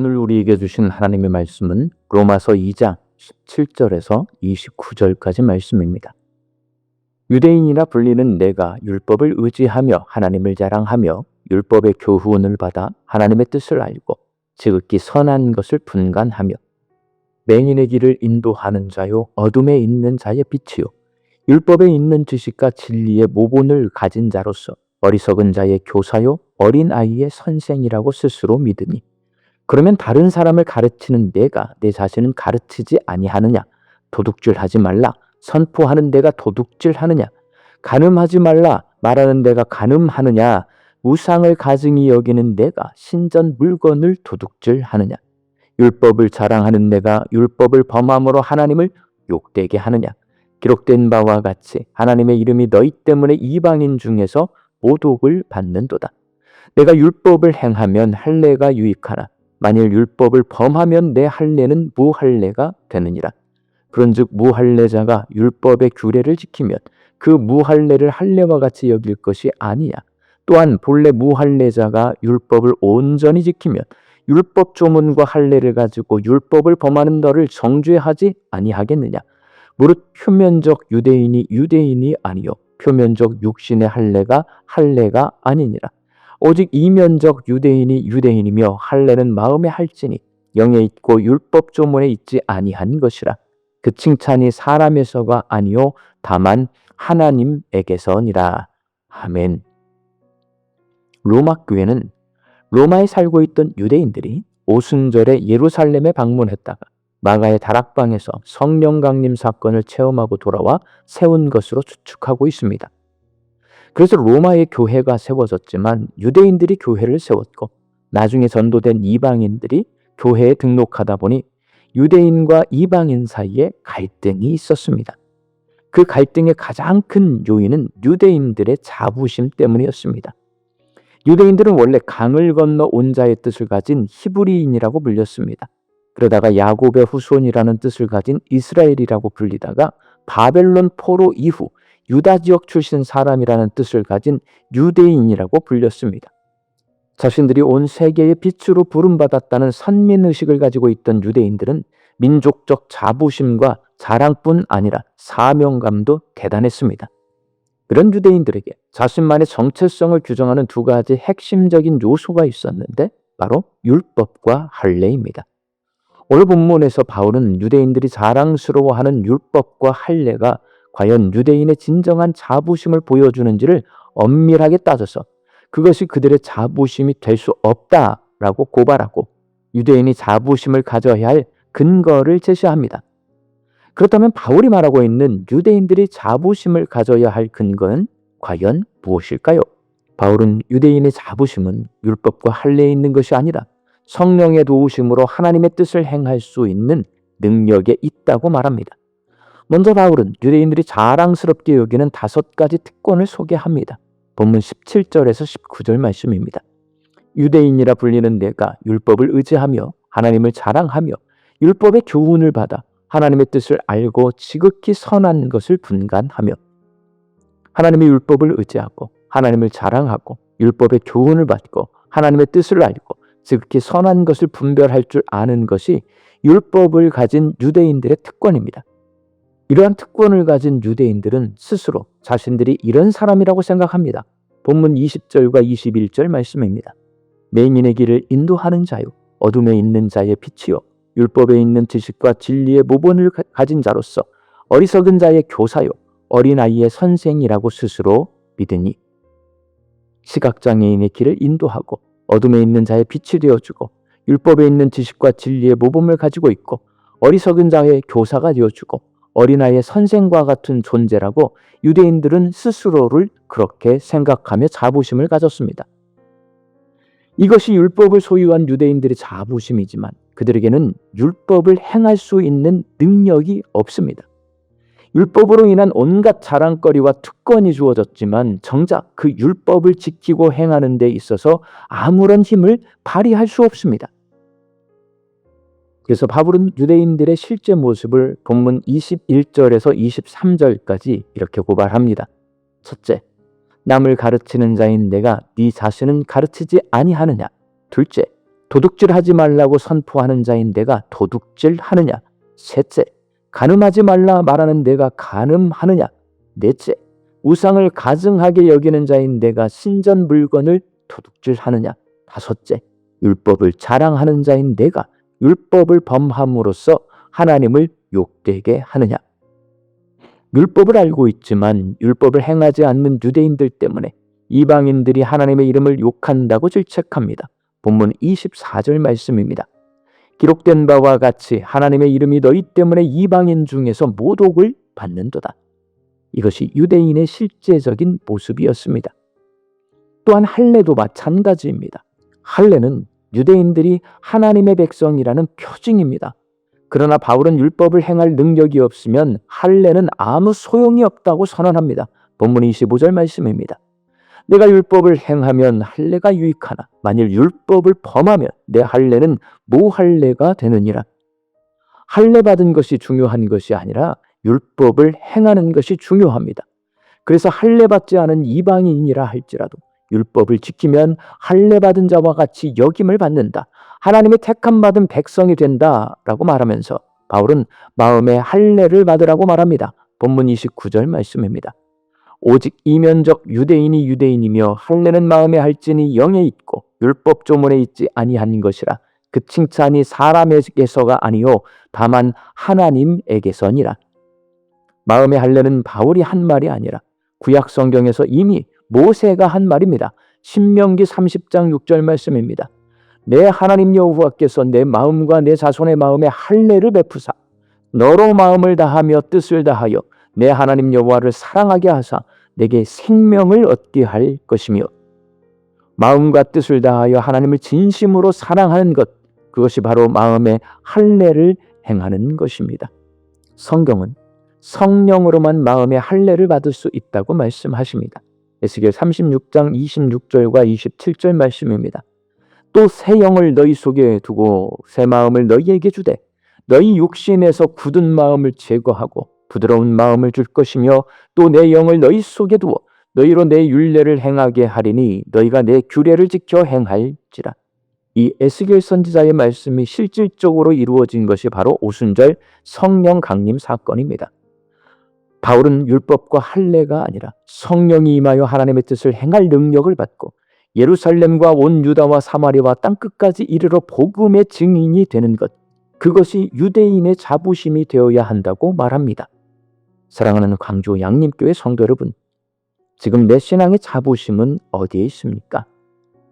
오늘 우리에게 주신 하나님의 말씀은 로마서 2장 17절에서 29절까지 말씀입니다. 유대인이라 불리는 내가 율법을 의지하며 하나님을 자랑하며 율법의 교훈을 받아 하나님의 뜻을 알고 지극히 선한 것을 분간하며 맹인의 길을 인도하는 자요 어둠에 있는 자의 빛이요 율법에 있는 지식과 진리의 모본을 가진 자로서 어리석은 자의 교사요 어린아이의 선생이라고 스스로 믿으니 그러면 다른 사람을 가르치는 내가 내 자신은 가르치지 아니하느냐? 도둑질하지 말라. 선포하는 내가 도둑질하느냐? 간음하지 말라. 말하는 내가 간음하느냐? 우상을 가증히 여기는 내가 신전 물건을 도둑질하느냐? 율법을 자랑하는 내가 율법을 범함으로 하나님을 욕되게 하느냐? 기록된 바와 같이 하나님의 이름이 너희 때문에 이방인 중에서 모독을 받는도다. 내가 율법을 행하면 할례가 유익하나 만일 율법을 범하면 내 할례는 무할례가 되느니라. 그런즉 무할례자가 율법의 규례를 지키면 그 무할례를 할례와 같이 여길 것이 아니야. 또한 본래 무할례자가 율법을 온전히 지키면 율법 조문과 할례를 가지고 율법을 범하는 너를 정죄하지 아니하겠느냐. 무릇 표면적 유대인이 아니요 표면적 육신의 할례가 아니니라. 오직 이면적 유대인이며 할례는 마음에 할지니 영에 있고 율법 조문에 있지 아니한 것이라. 그 칭찬이 사람에서가 아니요 다만 하나님에게서니라. 아멘. 로마 교회는 로마에 살고 있던 유대인들이 오순절에 예루살렘에 방문했다가 마가의 다락방에서 성령 강림 사건을 체험하고 돌아와 세운 것으로 추측하고 있습니다. 그래서 로마의 교회가 세워졌지만 유대인들이 교회를 세웠고 나중에 전도된 이방인들이 교회에 등록하다 보니 유대인과 이방인 사이에 갈등이 있었습니다. 그 갈등의 가장 큰 요인은 유대인들의 자부심 때문이었습니다. 유대인들은 원래 강을 건너 온 자의 뜻을 가진 히브리인이라고 불렸습니다. 그러다가 야곱의 후손이라는 뜻을 가진 이스라엘이라고 불리다가 바벨론 포로 이후 유다 지역 출신 사람이라는 뜻을 가진 유대인이라고 불렸습니다. 자신들이 온 세계의 빛으로 부름받았다는 선민의식을 가지고 있던 유대인들은 민족적 자부심과 자랑뿐 아니라 사명감도 대단했습니다. 그런 유대인들에게 자신만의 정체성을 규정하는 두 가지 핵심적인 요소가 있었는데 바로 율법과 할례입니다. 오늘 본문에서 바울은 유대인들이 자랑스러워하는 율법과 할례가 과연 유대인의 진정한 자부심을 보여주는지를 엄밀하게 따져서 그것이 그들의 자부심이 될 수 없다라고 고발하고 유대인이 자부심을 가져야 할 근거를 제시합니다. 그렇다면 바울이 말하고 있는 유대인들이 자부심을 가져야 할 근거는 과연 무엇일까요? 바울은 유대인의 자부심은 율법과 할례에 있는 것이 아니라 성령의 도우심으로 하나님의 뜻을 행할 수 있는 능력에 있다고 말합니다. 먼저 바울은 유대인들이 자랑스럽게 여기는 5가지 특권을 소개합니다. 본문 17절에서 19절 말씀입니다. 유대인이라 불리는 내가 율법을 의지하며 하나님을 자랑하며 율법의 교훈을 받아 하나님의 뜻을 알고 지극히 선한 것을 분간하며 하나님의 율법을 의지하고 하나님을 자랑하고 율법의 교훈을 받고 하나님의 뜻을 알고 지극히 선한 것을 분별할 줄 아는 것이 율법을 가진 유대인들의 특권입니다. 이러한 특권을 가진 유대인들은 스스로 자신들이 이런 사람이라고 생각합니다. 본문 20절과 21절 말씀입니다. 맹인의 길을 인도하는 자요 어둠에 있는 자의 빛이요 율법에 있는 지식과 진리의 모본을 가진 자로서 어리석은 자의 교사요 어린아이의 선생이라고 스스로 믿으니 시각장애인의 길을 인도하고 어둠에 있는 자의 빛이 되어주고 율법에 있는 지식과 진리의 모범을 가지고 있고 어리석은 자의 교사가 되어주고 어린아이의 선생과 같은 존재라고 유대인들은 스스로를 그렇게 생각하며 자부심을 가졌습니다. 이것이 율법을 소유한 유대인들의 자부심이지만 그들에게는 율법을 행할 수 있는 능력이 없습니다. 율법으로 인한 온갖 자랑거리와 특권이 주어졌지만 정작 그 율법을 지키고 행하는 데 있어서 아무런 힘을 발휘할 수 없습니다. 그래서 바울은 유대인들의 실제 모습을 본문 21절에서 23절까지 이렇게 고발합니다. 첫째, 남을 가르치는 자인 내가 네 자신은 가르치지 아니하느냐? 둘째, 도둑질하지 말라고 선포하는 자인 내가 도둑질하느냐? 셋째, 간음하지 말라 말하는 내가 간음하느냐? 넷째, 우상을 가증하게 여기는 자인 내가 신전 물건을 도둑질하느냐? 다섯째, 율법을 자랑하는 자인 내가 율법을 범함으로써 하나님을 욕되게 하느냐? 율법을 알고 있지만 율법을 행하지 않는 유대인들 때문에 이방인들이 하나님의 이름을 욕한다고 질책합니다. 본문 24절 말씀입니다. 기록된 바와 같이 하나님의 이름이 너희 때문에 이방인 중에서 모독을 받는도다. 이것이 유대인의 실제적인 모습이었습니다. 또한 할례도 마찬가지입니다. 할례는 유대인들이 하나님의 백성이라는 표징입니다. 그러나 바울은 율법을 행할 능력이 없으면 할례는 아무 소용이 없다고 선언합니다. 본문 25절 말씀입니다. 내가 율법을 행하면 할례가 유익하나 만일 율법을 범하면 내 할례는 무할례가 되느니라. 할례 받은 것이 중요한 것이 아니라 율법을 행하는 것이 중요합니다. 그래서 할례 받지 않은 이방인이라 할지라도 율법을 지키면 할례 받은 자와 같이 여김을 받는다. 하나님의 택함 받은 백성이 된다라고 말하면서 바울은 마음에 할례를 받으라고 말합니다. 본문 29절 말씀입니다. 오직 이면적 유대인이 유대인이며 할례는 마음에 할지니 영에 있고 율법 조문에 있지 아니한 것이라. 그 칭찬이 사람에게서가 아니요 다만 하나님에게서니라. 마음의 할례는 바울이 한 말이 아니라 구약 성경에서 이미 모세가 한 말입니다. 신명기 30장 6절 말씀입니다. 내 하나님 여호와께서 내 마음과 내 자손의 마음에 할례를 베푸사 너로 마음을 다하며 뜻을 다하여 내 하나님 여호와를 사랑하게 하사 내게 생명을 얻게 할 것이며, 마음과 뜻을 다하여 하나님을 진심으로 사랑하는 것, 그것이 바로 마음의 할례를 행하는 것입니다. 성경은 성령으로만 마음의 할례를 받을 수 있다고 말씀하십니다. 에스겔 36장 26절과 27절 말씀입니다. 또 새 영을 너희 속에 두고 새 마음을 너희에게 주되 너희 육신에서 굳은 마음을 제거하고 부드러운 마음을 줄 것이며 또 내 영을 너희 속에 두어 너희로 내 율례를 행하게 하리니 너희가 내 규례를 지켜 행할지라. 이 에스겔 선지자의 말씀이 실질적으로 이루어진 것이 바로 오순절 성령 강림 사건입니다. 바울은 율법과 할례가 아니라 성령이 임하여 하나님의 뜻을 행할 능력을 받고 예루살렘과 온 유다와 사마리아와 땅끝까지 이르러 복음의 증인이 되는 것, 그것이 유대인의 자부심이 되어야 한다고 말합니다. 사랑하는 광주 양림교회 성도 여러분, 지금 내 신앙의 자부심은 어디에 있습니까?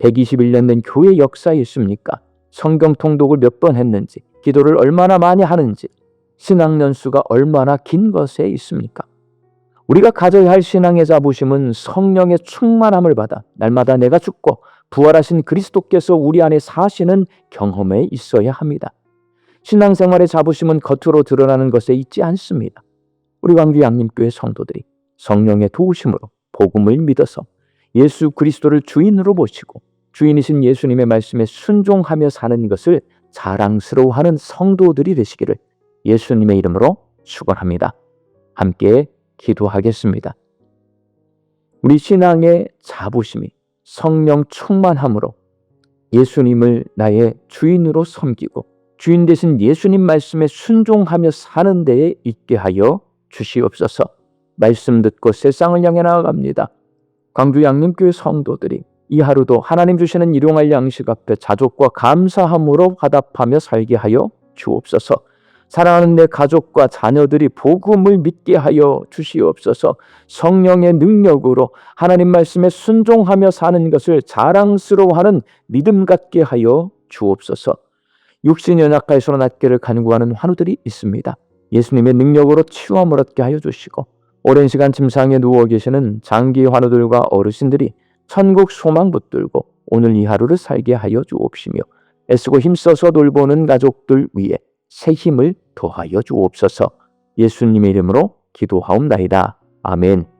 121년 된 교회 역사에 있습니까? 성경 통독을 몇 번 했는지, 기도를 얼마나 많이 하는지, 신앙 연수가 얼마나 긴 것에 있습니까? 우리가 가져야 할 신앙의 자부심은 성령의 충만함을 받아 날마다 내가 죽고 부활하신 그리스도께서 우리 안에 사시는 경험에 있어야 합니다. 신앙생활의 자부심은 겉으로 드러나는 것에 있지 않습니다. 우리 광주 양림교회 성도들이 성령의 도우심으로 복음을 믿어서 예수 그리스도를 주인으로 모시고 주인이신 예수님의 말씀에 순종하며 사는 것을 자랑스러워하는 성도들이 되시기를 예수님의 이름으로 축원합니다. 함께 기도하겠습니다. 우리 신앙의 자부심이 성령 충만함으로 예수님을 나의 주인으로 섬기고 주인 되신 예수님 말씀에 순종하며 사는 데에 있게 하여 주시옵소서. 말씀 듣고 세상을 향해 나아갑니다. 광주 양림교회 성도들이 이 하루도 하나님 주시는 일용할 양식 앞에 자족과 감사함으로 화답하며 살게 하여 주옵소서. 사랑하는 내 가족과 자녀들이 복음을 믿게 하여 주시옵소서. 성령의 능력으로 하나님 말씀에 순종하며 사는 것을 자랑스러워하는 믿음 갖게 하여 주옵소서. 육신 연약하여서는 낫기를 간구하는 환우들이 있습니다. 예수님의 능력으로 치유함을 얻게 하여 주시고, 오랜 시간 침상에 누워 계시는 장기 환우들과 어르신들이 천국 소망 붙들고 오늘 이 하루를 살게 하여 주옵시며, 애쓰고 힘써서 돌보는 가족들 위에 새 힘을 더하여 주옵소서. 예수님의 이름으로 기도하옵나이다. 아멘.